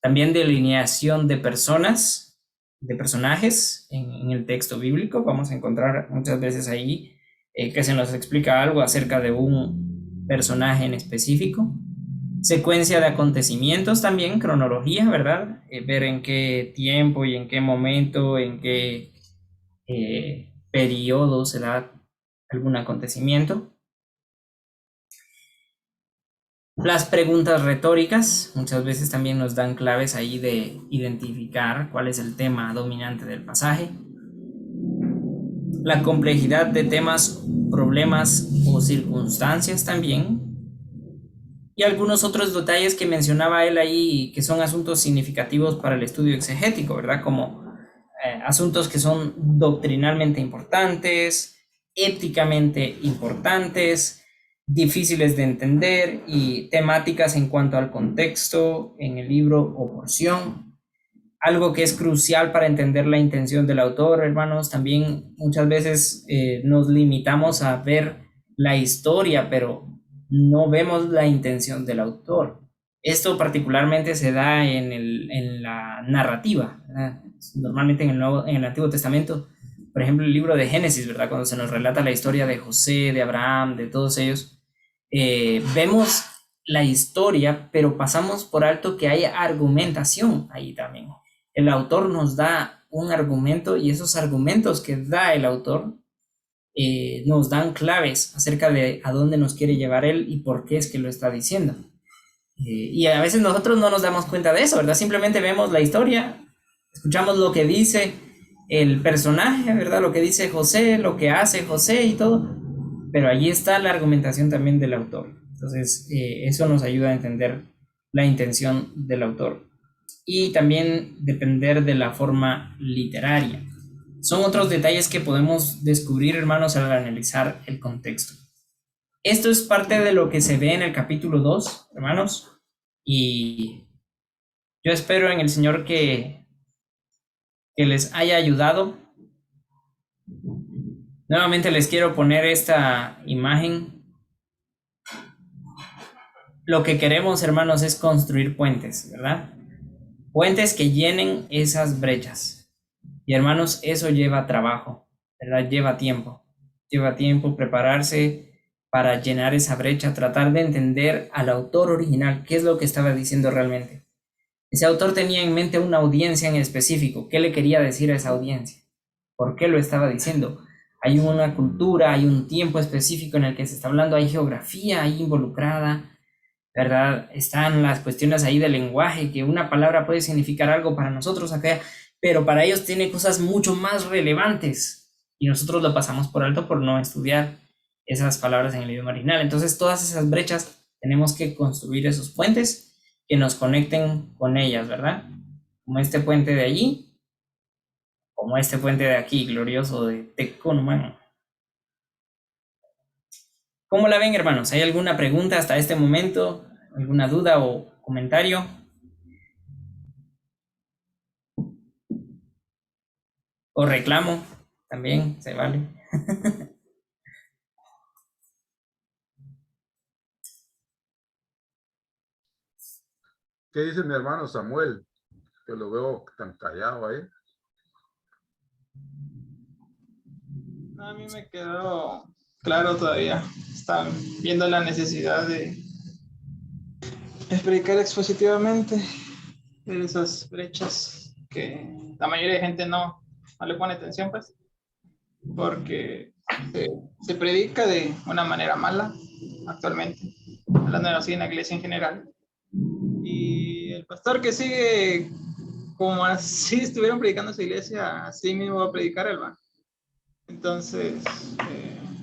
También delineación de personas, de personajes en el texto bíblico. Vamos a encontrar muchas veces ahí que se nos explica algo acerca de un personaje en específico. Secuencia de acontecimientos también, cronología, ¿verdad? Ver en qué tiempo y en qué momento, en qué periodo se da algún acontecimiento. Las preguntas retóricas muchas veces también nos dan claves ahí de identificar cuál es el tema dominante del pasaje. La complejidad de temas, problemas o circunstancias también. Y algunos otros detalles que mencionaba él ahí, que son asuntos significativos para el estudio exegético, ¿verdad? Como asuntos que son doctrinalmente importantes, éticamente importantes, difíciles de entender y temáticas en cuanto al contexto en el libro o porción. Algo que es crucial para entender la intención del autor, hermanos. También muchas veces nos limitamos a ver la historia, pero no vemos la intención del autor. Esto particularmente se da en la narrativa, ¿verdad? Normalmente en el Antiguo Testamento, por ejemplo, el libro de Génesis, ¿verdad? Cuando se nos relata la historia de José, de Abraham, de todos ellos, vemos la historia, pero pasamos por alto que hay argumentación ahí también. El autor nos da un argumento y esos argumentos que da el autor nos dan claves acerca de a dónde nos quiere llevar él y por qué es que lo está diciendo. Y a veces nosotros no nos damos cuenta de eso, ¿verdad? Simplemente vemos la historia, escuchamos lo que dice el personaje, ¿verdad? Lo que dice José, lo que hace José y todo, pero allí está la argumentación también del autor. Entonces, eso nos ayuda a entender la intención del autor. Y también depender de la forma literaria. Son otros detalles que podemos descubrir, hermanos, al analizar el contexto. Esto es parte de lo que se ve en el capítulo 2, hermanos, y yo espero en el Señor que les haya ayudado. Nuevamente les quiero poner esta imagen. Lo que queremos, hermanos, es construir puentes, ¿verdad? Puentes que llenen esas brechas. Y hermanos, eso lleva trabajo, ¿verdad? Lleva tiempo prepararse para llenar esa brecha, tratar de entender al autor original, qué es lo que estaba diciendo realmente. Ese autor tenía en mente una audiencia en específico. ¿Qué le quería decir a esa audiencia? ¿Por qué lo estaba diciendo? Hay una cultura, hay un tiempo específico en el que se está hablando, hay geografía ahí involucrada, ¿verdad? Están las cuestiones ahí del lenguaje, que una palabra puede significar algo para nosotros acá, pero para ellos tiene cosas mucho más relevantes y nosotros lo pasamos por alto por no estudiar esas palabras en el idioma original. Entonces, todas esas brechas tenemos que construir esos puentes que nos conecten con ellas, ¿verdad? Como este puente de allí, como este puente de aquí, glorioso de Tecón. ¿Cómo la ven, hermanos? ¿Hay alguna pregunta hasta este momento? ¿Alguna duda o comentario? O reclamo, también se vale. ¿Qué dice mi hermano Samuel? Que lo veo tan callado ahí. A mí me quedó claro todavía. Están viendo la necesidad de explicar expositivamente esas brechas que la mayoría de gente no le pone atención, pues, porque se predica de una manera mala actualmente, hablando así en la iglesia en general. Y el pastor que sigue como si estuvieran predicando esa iglesia, así mismo va a predicar él, va. Entonces,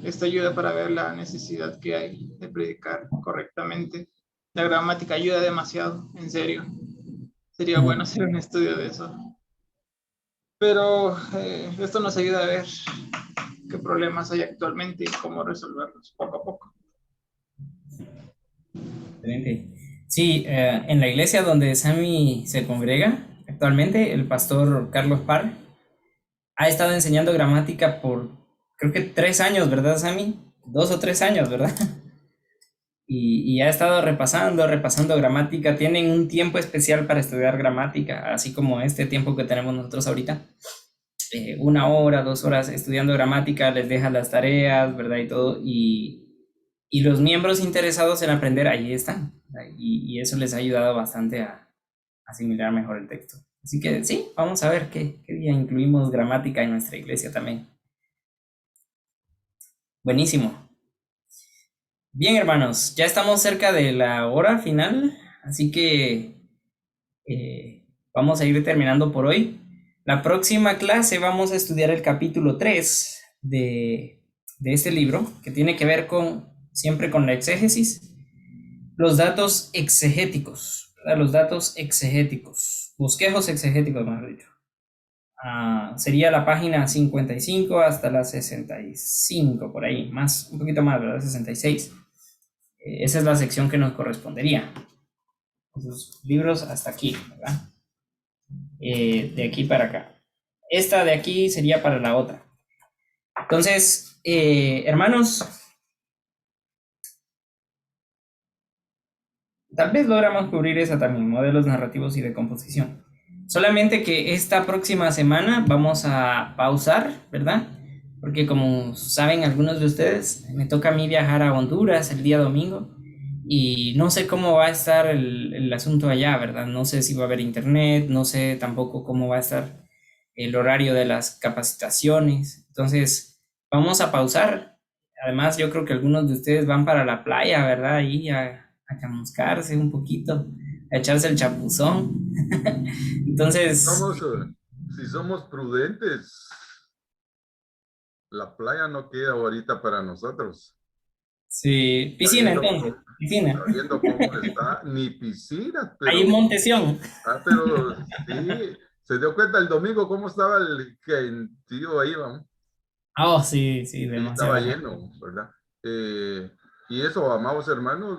esto ayuda para ver la necesidad que hay de predicar correctamente La gramática ayuda demasiado, en serio. Sería bueno hacer un estudio de eso. Pero esto nos ayuda a ver qué problemas hay actualmente y cómo resolverlos poco a poco. Excelente. Sí, en la iglesia donde Sammy se congrega actualmente, el pastor Carlos Parr ha estado enseñando gramática por creo que 3 años, ¿verdad, Sammy? 2 o 3 años, ¿verdad? Y ha estado repasando gramática. Tienen un tiempo especial para estudiar gramática, así como este tiempo que tenemos nosotros ahorita. 1 hora, 2 horas estudiando gramática, les deja las tareas, ¿verdad? Y todo. Y los miembros interesados en aprender, ahí están. Y eso les ha ayudado bastante a asimilar mejor el texto. Así que sí, vamos a ver qué día incluimos gramática en nuestra iglesia también. Buenísimo. Bien, hermanos, ya estamos cerca de la hora final, así que vamos a ir terminando por hoy. La próxima clase vamos a estudiar el capítulo 3 de este libro, que tiene que ver siempre con la exégesis, los datos exegéticos, ¿verdad? Los datos exegéticos, bosquejos exegéticos, mejor dicho. Sería la página 55 hasta la 65, por ahí, un poquito más, ¿verdad? 66. Esa es la sección que nos correspondería. Los libros hasta aquí, ¿verdad? De aquí para acá. Esta de aquí sería para la otra. Entonces, hermanos, tal vez logramos cubrir esa también, modelos narrativos y de composición. Solamente que esta próxima semana vamos a pausar, ¿verdad? Porque como saben algunos de ustedes, me toca a mí viajar a Honduras el día domingo y no sé cómo va a estar el asunto allá, ¿verdad? No sé si va a haber internet, no sé tampoco cómo va a estar el horario de las capacitaciones. Entonces, vamos a pausar. Además, yo creo que algunos de ustedes van para la playa, ¿verdad? Ahí a chamuscarse un poquito, a echarse el chapuzón. Entonces, Si somos prudentes, la playa no queda ahorita para nosotros. sí, piscina entonces, piscina. Sabiendo cómo está, ni piscina, Ahí pero, Montesión. pero sí, se dio cuenta el domingo cómo estaba el gentío ahí, vamos. Oh, sí, Sí, estaba demasiado. lleno, ¿verdad? Y eso, amados hermanos,